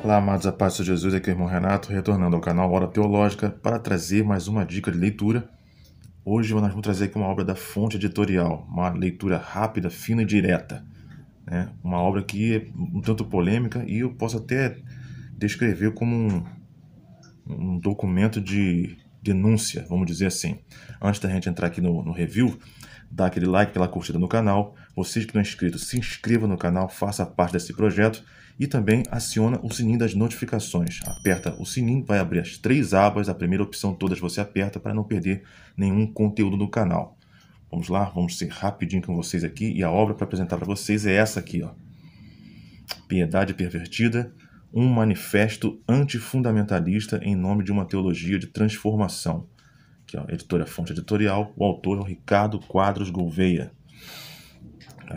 Olá, amados, a paz de Jesus, aqui é o irmão Renato, retornando ao canal Hora Teológica para trazer mais uma dica de leitura. Hoje nós vamos trazer aqui uma obra da Fonte Editorial, uma leitura rápida, fina e direta, né? Uma obra que é um tanto polêmica e eu posso até descrever como um documento de denúncia, vamos dizer assim. Antes da gente entrar aqui no review, dá aquele like, aquela curtida no canal. Vocês que não são inscritos, se inscreva no canal, faça parte desse projeto e também aciona o sininho das notificações. Aperta o sininho, vai abrir as 3 abas, a primeira opção todas você aperta para não perder nenhum conteúdo do canal. Vamos lá, vamos ser rapidinho com vocês aqui e a obra para apresentar para vocês é essa aqui, ó. Piedade Pervertida, um manifesto antifundamentalista em nome de uma teologia de transformação. Aqui, ó, editora Fonte Editorial, o autor é o Ricardo Quadros Gouveia.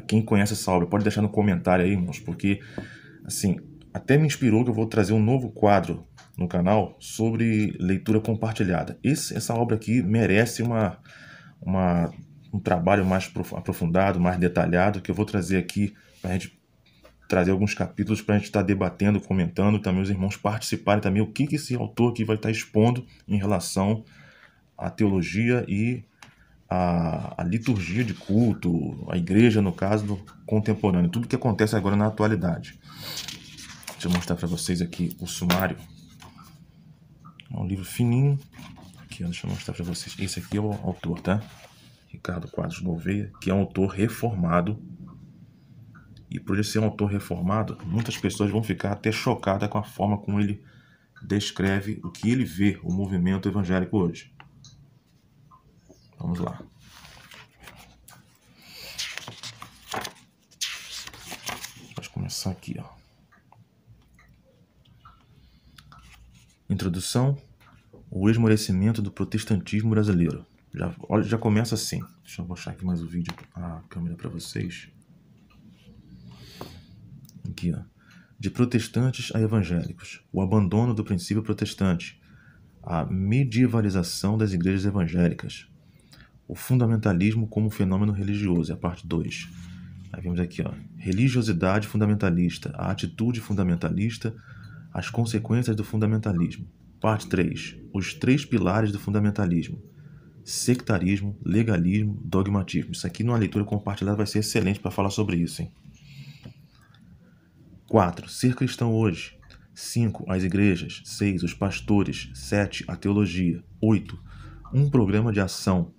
Quem conhece essa obra pode deixar no comentário aí, irmãos, porque assim, até me inspirou que eu vou trazer um novo quadro no canal sobre leitura compartilhada. Essa obra aqui merece um trabalho mais aprofundado, mais detalhado, que eu vou trazer aqui para a gente trazer alguns capítulos para a gente estar debatendo, comentando, também os irmãos participarem também o que esse autor aqui vai estar expondo em relação à teologia e a liturgia de culto, a igreja, no caso, do contemporâneo, tudo que acontece agora na atualidade. Deixa eu mostrar para vocês aqui o sumário. É um livro fininho. Aqui, deixa eu mostrar para vocês. Esse aqui é o autor, tá? Ricardo Quadros Gouveia, que é um autor reformado. E por ele ser um autor reformado, muitas pessoas vão ficar até chocadas com a forma como ele descreve o que ele vê, o movimento evangélico hoje. Vamos lá. Vamos começar aqui, ó. Introdução: o esmorecimento do protestantismo brasileiro. Já começa assim. Deixa eu mostrar aqui mais o vídeo, a câmera para vocês. Aqui, ó. De protestantes a evangélicos. O abandono do princípio protestante. A medievalização das igrejas evangélicas. O fundamentalismo como fenômeno religioso, é a parte 2. Aí vemos aqui, ó, religiosidade fundamentalista, a atitude fundamentalista, as consequências do fundamentalismo. Parte 3, os 3 pilares do fundamentalismo: sectarismo, legalismo, dogmatismo. Isso aqui numa leitura compartilhada vai ser excelente para falar sobre isso, hein? 4, ser cristão hoje. 5, as igrejas. 6, os pastores. 7, a teologia. 8, um programa de ação.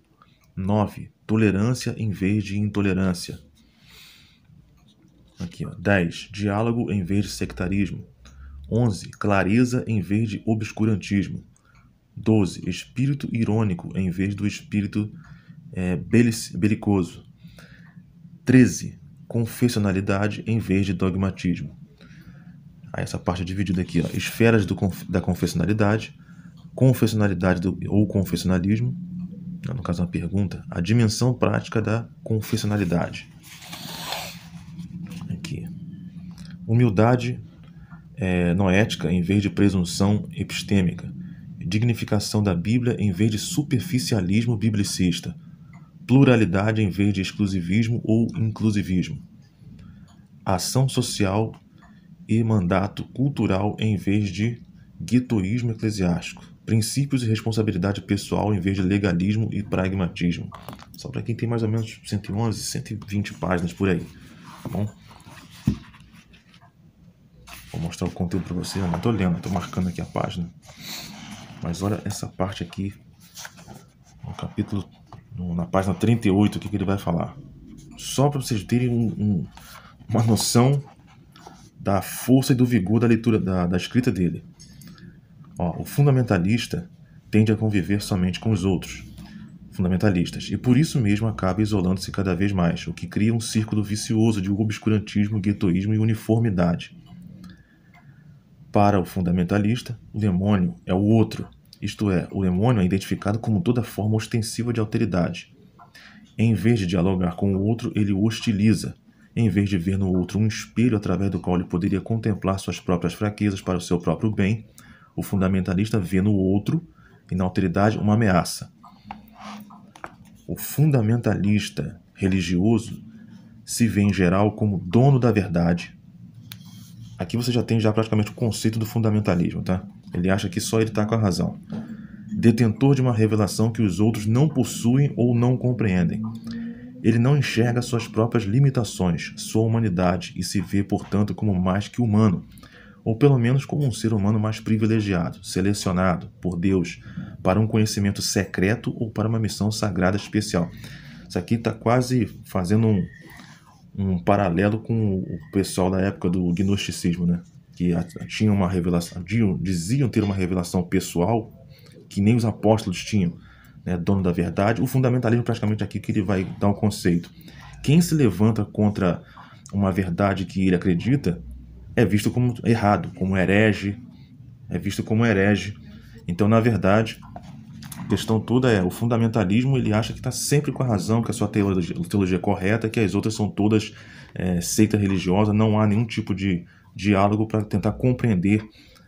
9, tolerância em vez de intolerância. Aqui, ó. 10, diálogo em vez de sectarismo. 11, clareza em vez de obscurantismo. 12, espírito irônico em vez do espírito belicoso. 13, confessionalidade em vez de dogmatismo. Aí essa parte é dividida aqui, ó. Esferas da confessionalidade, ou confessionalismo. No caso, uma pergunta. A dimensão prática da confessionalidade. Aqui. Humildade noética em vez de presunção epistêmica. Dignificação da Bíblia em vez de superficialismo biblicista. Pluralidade em vez de exclusivismo ou inclusivismo. Ação social e mandato cultural em vez de guetoísmo eclesiástico. Princípios e responsabilidade pessoal em vez de legalismo e pragmatismo. Só para quem tem mais ou menos 111, 120 páginas por aí. Tá bom? Vou mostrar o conteúdo para você. Eu não estou lendo, estou marcando aqui a página. Mas olha essa parte aqui, no capítulo, na página 38, o que ele vai falar. Só para vocês terem uma noção da força e do vigor da leitura, da escrita dele. Ó, o fundamentalista tende a conviver somente com os outros fundamentalistas e por isso mesmo acaba isolando-se cada vez mais, o que cria um círculo vicioso de obscurantismo, guetoísmo e uniformidade. Para o fundamentalista, o demônio é o outro, isto é, o demônio é identificado como toda forma ostensiva de alteridade. Em vez de dialogar com o outro, ele o hostiliza. Em vez de ver no outro um espelho através do qual ele poderia contemplar suas próprias fraquezas para o seu próprio bem, o fundamentalista vê no outro e na alteridade uma ameaça. O fundamentalista religioso se vê em geral como dono da verdade. Aqui você já tem praticamente o conceito do fundamentalismo, tá? Ele acha que só ele está com a razão. Detentor de uma revelação que os outros não possuem ou não compreendem. Ele não enxerga suas próprias limitações, sua humanidade, e se vê, portanto, como mais que humano, ou pelo menos como um ser humano mais privilegiado, selecionado por Deus para um conhecimento secreto ou para uma missão sagrada especial. Isso aqui está quase fazendo um paralelo com o pessoal da época do gnosticismo, né? Que tinha uma revelação, diziam ter uma revelação pessoal que nem os apóstolos tinham, né? Dono da verdade. O fundamentalismo praticamente aqui que ele vai dar um conceito. Quem se levanta contra uma verdade que ele acredita é visto como errado, como herege, Então, na verdade, a questão toda é, o fundamentalismo, ele acha que está sempre com a razão, que a sua teologia é correta, que as outras são todas seita religiosa, não há nenhum tipo de diálogo para tentar compreender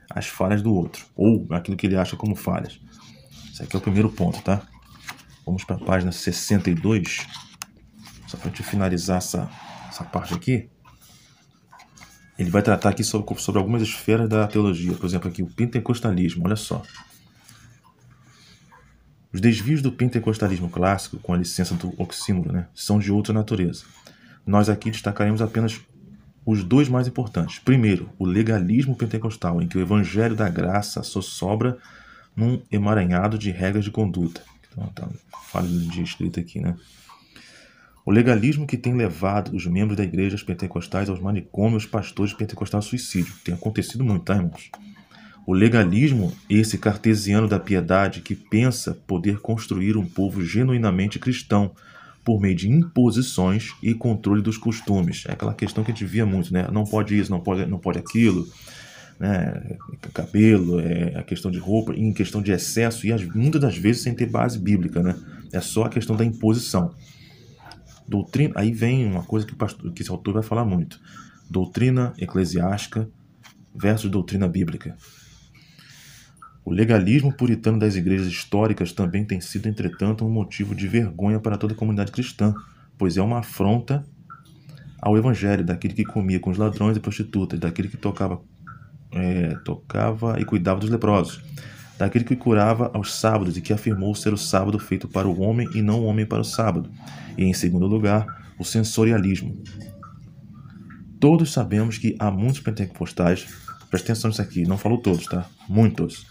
as falhas do outro, ou aquilo que ele acha como falhas. Esse aqui é o primeiro ponto, tá? Vamos para a página 62, só para a gente finalizar essa parte aqui. Ele vai tratar aqui sobre algumas esferas da teologia, por exemplo, aqui o pentecostalismo, olha só. Os desvios do pentecostalismo clássico, com a licença do oxímoro, né, são de outra natureza. Nós aqui destacaremos apenas os dois mais importantes. Primeiro, o legalismo pentecostal, em que o evangelho da graça só sobra num emaranhado de regras de conduta. Então, tá falha de escrita aqui, né? O legalismo que tem levado os membros da igreja pentecostais aos manicômios, pastores pentecostais ao suicídio. Tem acontecido muito, tá, irmãos? O legalismo, esse cartesiano da piedade que pensa poder construir um povo genuinamente cristão por meio de imposições e controle dos costumes. É aquela questão que a gente via muito, né? Não pode isso, não pode aquilo, né? Cabelo, a questão de roupa, em questão de excesso, e muitas das vezes sem ter base bíblica, né? É só a questão da imposição. Doutrina, aí vem uma coisa que esse autor vai falar muito. Doutrina eclesiástica versus doutrina bíblica. O legalismo puritano das igrejas históricas também tem sido, entretanto, um motivo de vergonha para toda a comunidade cristã, pois é uma afronta ao evangelho, daquele que comia com os ladrões e prostitutas, daquele que tocava e cuidava dos leprosos, daquele que curava aos sábados e que afirmou ser o sábado feito para o homem e não o homem para o sábado. E, em segundo lugar, o sensorialismo. Todos sabemos que há muitos pentecostais, presta atenção nisso aqui, não falo todos, tá? Muitos,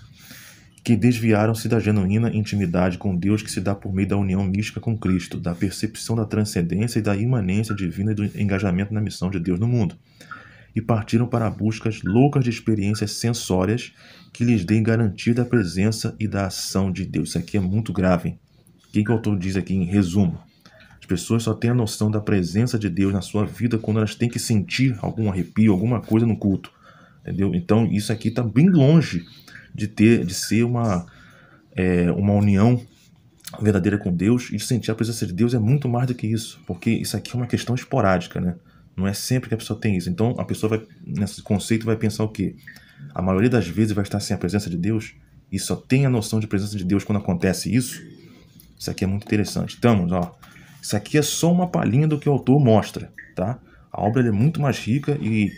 que desviaram-se da genuína intimidade com Deus que se dá por meio da união mística com Cristo, da percepção da transcendência e da imanência divina e do engajamento na missão de Deus no mundo, e partiram para buscas loucas de experiências sensórias que lhes deem garantia da presença e da ação de Deus. Isso aqui é muito grave, hein? O que o autor diz aqui em resumo? As pessoas só têm a noção da presença de Deus na sua vida quando elas têm que sentir algum arrepio, alguma coisa no culto. Entendeu? Então isso aqui está bem longe de ser uma união verdadeira com Deus, e de sentir a presença de Deus é muito mais do que isso, porque isso aqui é uma questão esporádica, né? Não é sempre que a pessoa tem isso. Então a pessoa nesse conceito vai pensar o quê? A maioria das vezes vai estar sem a presença de Deus e só tem a noção de presença de Deus quando acontece isso. Isso aqui é muito interessante. Então, ó, isso aqui é só uma palhinha do que o autor mostra, tá? A obra é muito mais rica e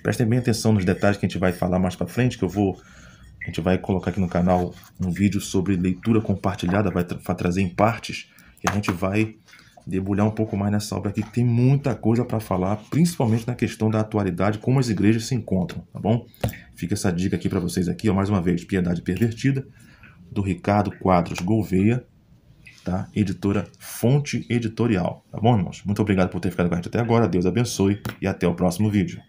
prestem bem atenção nos detalhes que a gente vai falar mais para frente, a gente vai colocar aqui no canal um vídeo sobre leitura compartilhada, vai trazer em partes, e a gente vai debulhar um pouco mais nessa obra aqui, que tem muita coisa para falar, principalmente na questão da atualidade, como as igrejas se encontram, tá bom? Fica essa dica aqui para vocês aqui, ó, mais uma vez, Piedade Pervertida, do Ricardo Quadros Gouveia, tá? Editora Fonte Editorial, tá bom, irmãos? Muito obrigado por ter ficado com a gente até agora, Deus abençoe e até o próximo vídeo.